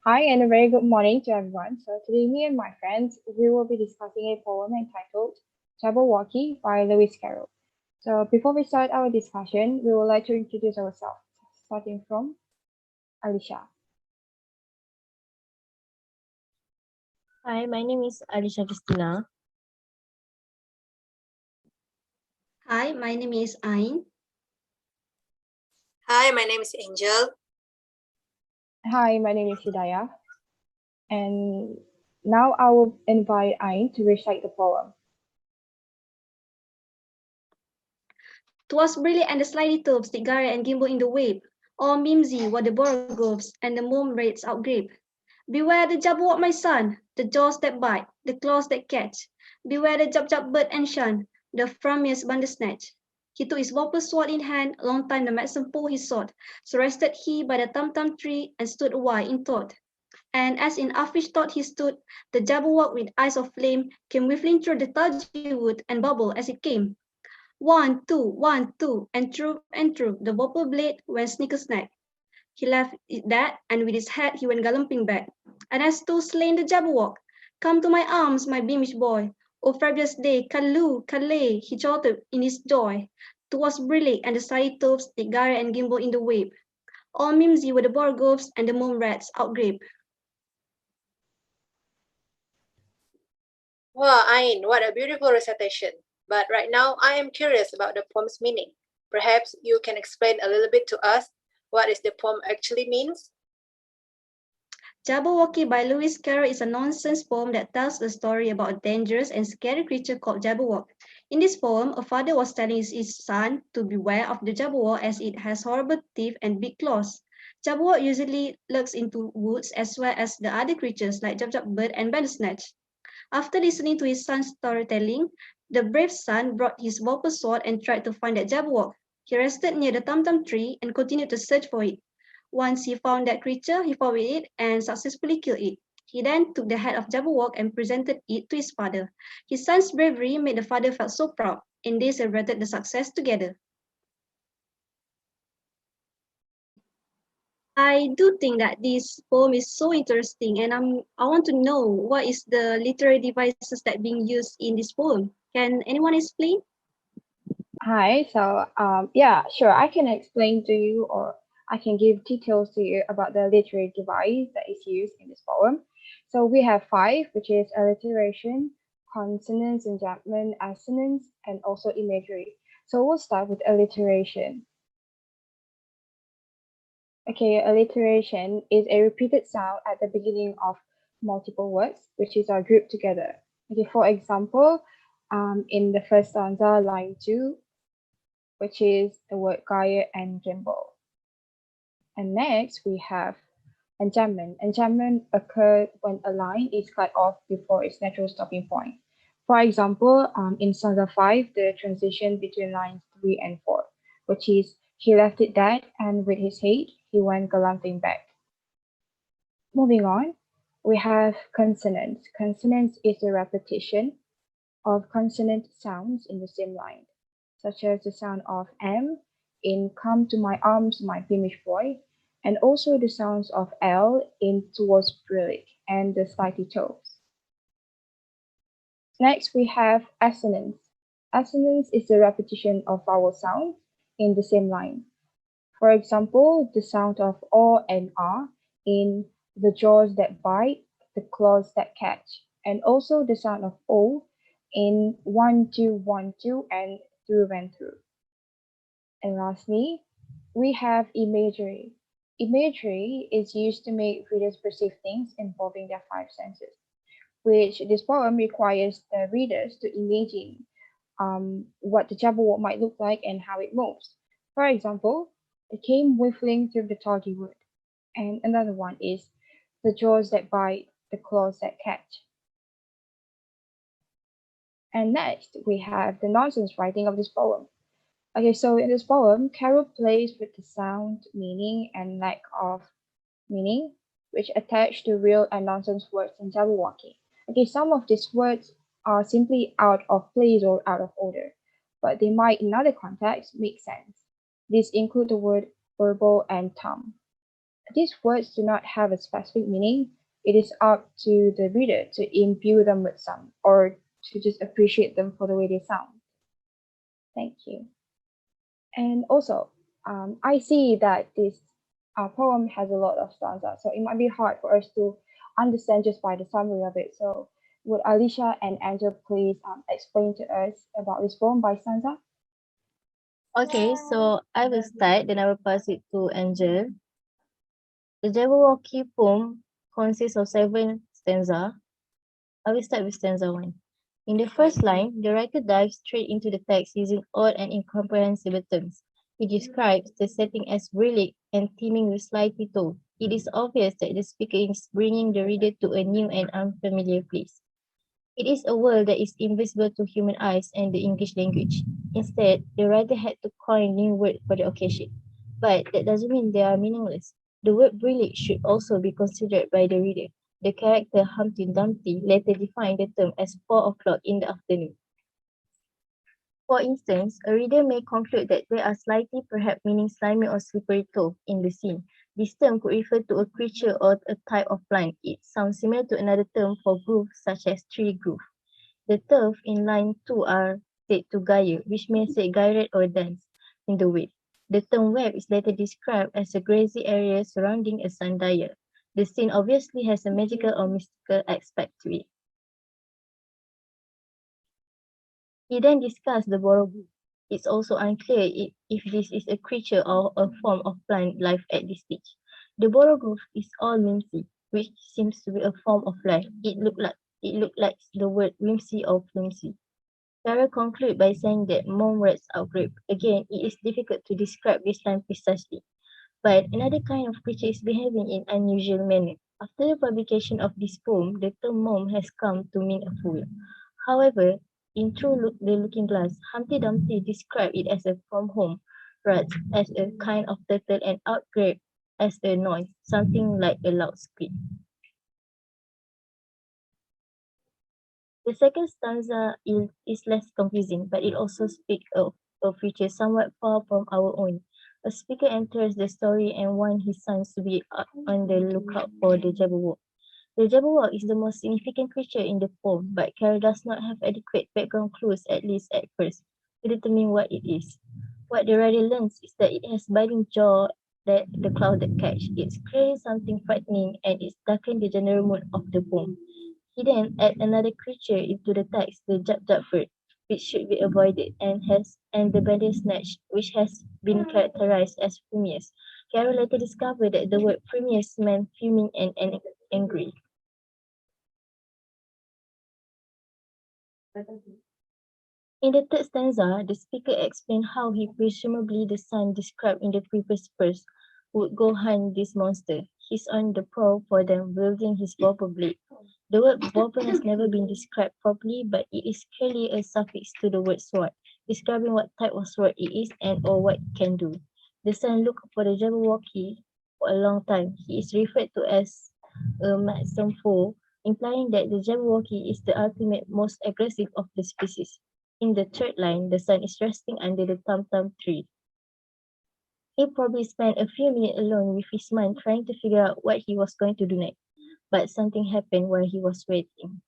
Hi and a very good morning to everyone. So today me and my friends, we will be discussing a poem entitled Jabberwocky by Lewis Carroll. So before we start our discussion, we would like to introduce ourselves, starting from Alicia. Hi, my name is Alicia Christina. Hi, my name is Ain. Hi, my name is Angel. Hi, my name is Hidayah. And now I will invite Ain to recite the poem. 'Twas brilliant and the slimy tubes did gyre and gimble in the wave. All mimsy were the borogoves, and the mome raids outgrape. Beware the Jabberwock, my son, the jaws that bite, the claws that catch. Beware the Jab bird and shun, the frumious bandersnatch. He took his whopper sword in hand, a long time the medicine pole he sought. So rested he by the tum-tum tree, and stood awhile in thought. And as in uffish thought he stood, the Jabberwock with eyes of flame came whiffling through the tulgey wood, and bubbled as it came. 1, 2, 1, 2, and through the bopper blade went snicker-snack. He left it that, and with his head he went galloping back. And as to slain the Jabberwock, come to my arms, my beamish boy. O fabulous day, Callooh, Calais, he shouted in his joy. 'Twas brillig, and the starry toves did gyre and gimble in the wave. All mimsy were the borogoves, and the mome rats outgrape. Wow, Ain, what a beautiful recitation. But right now, I am curious about the poem's meaning. Perhaps you can explain a little bit to us what is the poem actually means? Jabberwocky by Lewis Carroll is a nonsense poem that tells a story about a dangerous and scary creature called Jabberwock. In this poem, a father was telling his son to beware of the Jabberwock as it has horrible teeth and big claws. Jabberwock usually lurks into woods as well as the other creatures like Jab bird and Bandersnatch. After listening to his son's storytelling, the brave son brought his whopper sword and tried to find that Jabberwock. He rested near the tum-tum tree and continued to search for it. Once he found that creature, he fought with it and successfully killed it. He then took the head of Jabberwock and presented it to his father. His son's bravery made the father feel so proud, and they celebrated the success together. I do think that this poem is so interesting, and I want to know what is the literary devices that being used in this poem. Can anyone explain? Hi, so yeah, sure, I can explain to you or I can give details to you about the literary device that is used in this poem. So we have five, which is alliteration, consonance, enjambment, assonance, and also imagery. So we'll start with alliteration. Okay, alliteration is a repeated sound at the beginning of multiple words, which is grouped together. Okay, for example, in the first stanza, line 2, which is the word gyre and gimble. And next we have enjambment. Enjambment occurs when a line is cut off before its natural stopping point. For example, in stanza 5, the transition between lines 3 and 4, which is he left it dead and with his head he went galumphing back. Moving on, we have consonants. Consonants is a repetition of consonant sounds in the same line, such as the sound of M in Come to My Arms, My Beamish Boy, and also the sounds of L in Towards Brillig and the Slightly Toes. Next, we have assonance. Assonance is the repetition of vowel sounds in the same line. For example, the sound of O and R in The Jaws That Bite, The Claws That Catch, and also the sound of O in 1, 2, 1, 2 and Through and Through. And lastly, we have imagery. Imagery is used to make readers perceive things involving their five senses, which this poem requires the readers to imagine what the Jabberwock might look like and how it moves. For example, it came whiffling through the toggy wood. And another one is the jaws that bite, the claws that catch. And next, we have the nonsense writing of this poem. Okay, so in this poem, Carol plays with the sound, meaning, and lack of meaning, which attach to real and nonsense words in Jabberwocky. Okay, some of these words are simply out of place or out of order, but they might, in other contexts, make sense. These include the word verbal and thumb. These words do not have a specific meaning. It is up to the reader to imbue them with some, or to just appreciate them for the way they sound. Thank you. And also, I see that this poem has a lot of stanzas, so it might be hard for us to understand just by the summary of it. So would Alicia and Angel please explain to us about this poem by stanza? Okay, so I will start, then I will pass it to Angel. The Jabberwocky poem consists of 7 stanzas. I will start with stanza 1. In the first line, the writer dives straight into the text using odd and incomprehensible terms. He describes the setting as brilliant and teeming with slightly told. It is obvious that the speaker is bringing the reader to a new and unfamiliar place. It is a world that is invisible to human eyes and the English language. Instead, the writer had to coin new words for the occasion. But that doesn't mean they are meaningless. The word brilliant should also be considered by the reader. The character Humpty Dumpty later defined the term as 4 o'clock in the afternoon. For instance, a reader may conclude that there are slightly, perhaps meaning slimy or slippery toe, in the scene. This term could refer to a creature or a type of plant. It sounds similar to another term for groove, such as tree groove. The turf in line 2 are said to gyre, which may say gyrate or dance in the wave. The term web is later described as a grassy area surrounding a sundial. The scene obviously has a magical or mystical aspect to it. He then discussed the borough. It's also unclear if this is a creature or a form of plant life at this stage. The borough is all whimsy, which seems to be a form of life. It looked like the word whimsy or flimsy. Sarah concludes by saying that mom writes out grape. Again, it is difficult to describe this time precisely. But another kind of creature is behaving in unusual manner. After the publication of this poem, the term mom has come to mean a fool. However, in the Looking Glass, Humpty Dumpty described it as a from home, rat as a kind of turtle, and out grape as a noise, something like a loud squeak. The second stanza is less confusing, but it also speaks of a future somewhat far from our own. A speaker enters the story and wants his sons to be on the lookout for the Jabberwock. The Jabberwock is the most significant creature in the poem, but Carol does not have adequate background clues, at least at first, to determine what it is. What the writer learns is that it has biting jaw that the claws that catch. It's clearly something frightening and it's darkened the general mood of the poem. He then adds another creature into the text, the Jabberwocky, which should be avoided, and the Bandersnatch, which has been characterized as furious. Carol later discovered that the word furious meant fuming and angry. In the third stanza, the speaker explained how he presumably the son described in the previous verse would go hunt this monster. He's on the prowl for them, wielding his bobber blade. The word bobber has never been described properly, but it is clearly a suffix to the word sword, describing what type of sword it is and or what it can do. The son looked for the Jabberwocky for a long time. He is referred to as a madsom foe, implying that the Jabberwocky is the ultimate, most aggressive of the species. In the third line, the son is resting under the tum-tum tree. He probably spent a few minutes alone with his mind trying to figure out what he was going to do next. But something happened while he was waiting.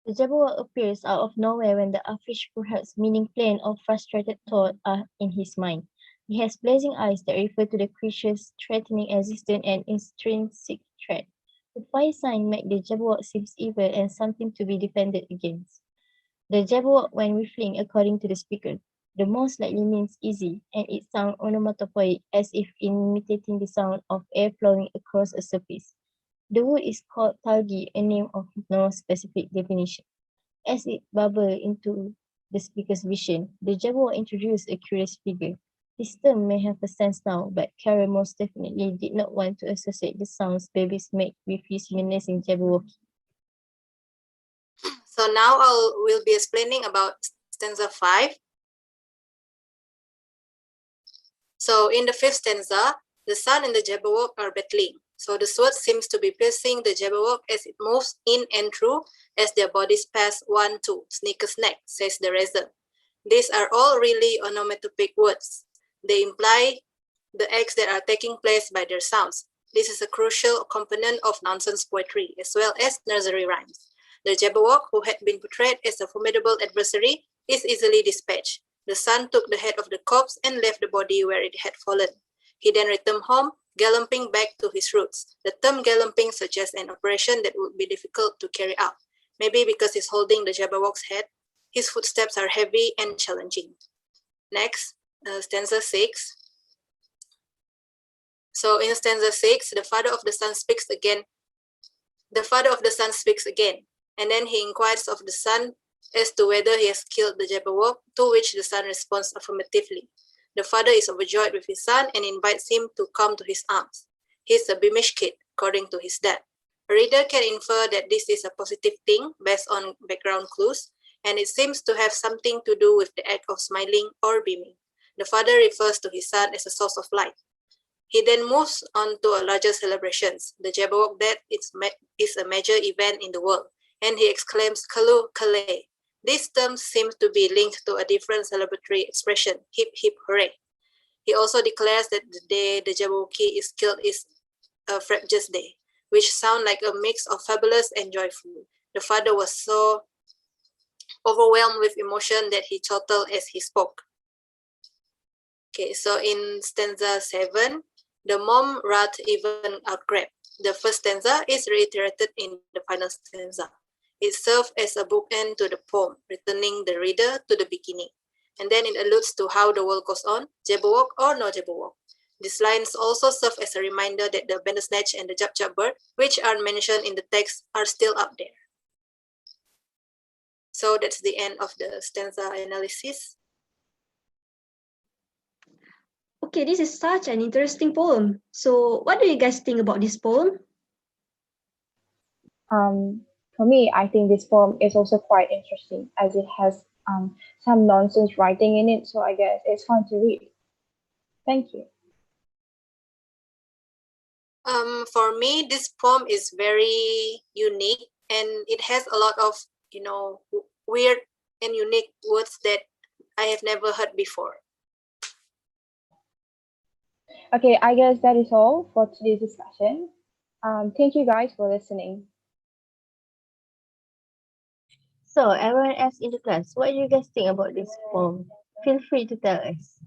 The Jabberwock appears out of nowhere when the average, perhaps meaning plain or frustrated thought are in his mind. He has blazing eyes that refer to the creature's threatening existence and intrinsic threat. The fire sign makes the Jabberwock seems evil and something to be defended against. The Jabberwock when whistling, according to the speaker, the most likely means easy, and it sounds onomatopoeic as if imitating the sound of air flowing across a surface. The wood is called talgi, a name of no specific definition. As it bubbled into the speaker's vision, the Jabberwock introduced a curious figure. This term may have a sense now, but Carol most definitely did not want to associate the sounds babies make with his menacing Jabberwocky. So now we'll be explaining about stanza 5. So in the fifth stanza, the sun and the Jabberwock are battling. So the sword seems to be piercing the Jabberwock as it moves in and through as their bodies pass 1, 2, sneak a snack, says the razor. These are all really onomatopoeic words. They imply the acts that are taking place by their sounds. This is a crucial component of nonsense poetry, as well as nursery rhymes. The Jabberwock, who had been portrayed as a formidable adversary, is easily dispatched. The son took the head of the corpse and left the body where it had fallen. He then returned home, galloping back to his roots. The term galloping suggests an operation that would be difficult to carry out. Maybe because he's holding the Jabberwock's head, his footsteps are heavy and challenging. Next, stanza 6. So in stanza 6, the father of the son speaks again. The father of the son speaks again, and then he inquires of the son as to whether he has killed the Jabberwock, to which the son responds affirmatively. The father is overjoyed with his son and invites him to come to his arms. He is a beamish kid, according to his dad. A reader can infer that this is a positive thing based on background clues, and it seems to have something to do with the act of smiling or beaming. The father refers to his son as a source of light. He then moves on to a larger celebration. The Jabberwock death is a major event in the world, and he exclaims, "Kalu Kale." This term seems to be linked to a different celebratory expression, "Hip hip hooray." He also declares that the day the Jabberwocky is killed is a frabjous day, which sound like a mix of fabulous and joyful. The father was so overwhelmed with emotion that he chortled as he spoke. Okay, so in stanza 7, the mom wrath even outgrabbed. The first stanza is reiterated in the final stanza. It serves as a bookend to the poem, returning the reader to the beginning. And then it alludes to how the world goes on, Jabberwock or no Jabberwock. These lines also serve as a reminder that the Bandersnatch and the Jab bird, which are mentioned in the text, are still out there. So that's the end of the stanza analysis. Okay, this is such an interesting poem. So what do you guys think about this poem? For me, I think this poem is also quite interesting as it has some nonsense writing in it, so I guess it's fun to read. Thank you. For me, this poem is very unique, and it has a lot of, weird and unique words that I have never heard before. Okay, I guess that is all for today's discussion. Thank you guys for listening. So everyone else in the class, what do you guys think about this poem? Feel free to tell us.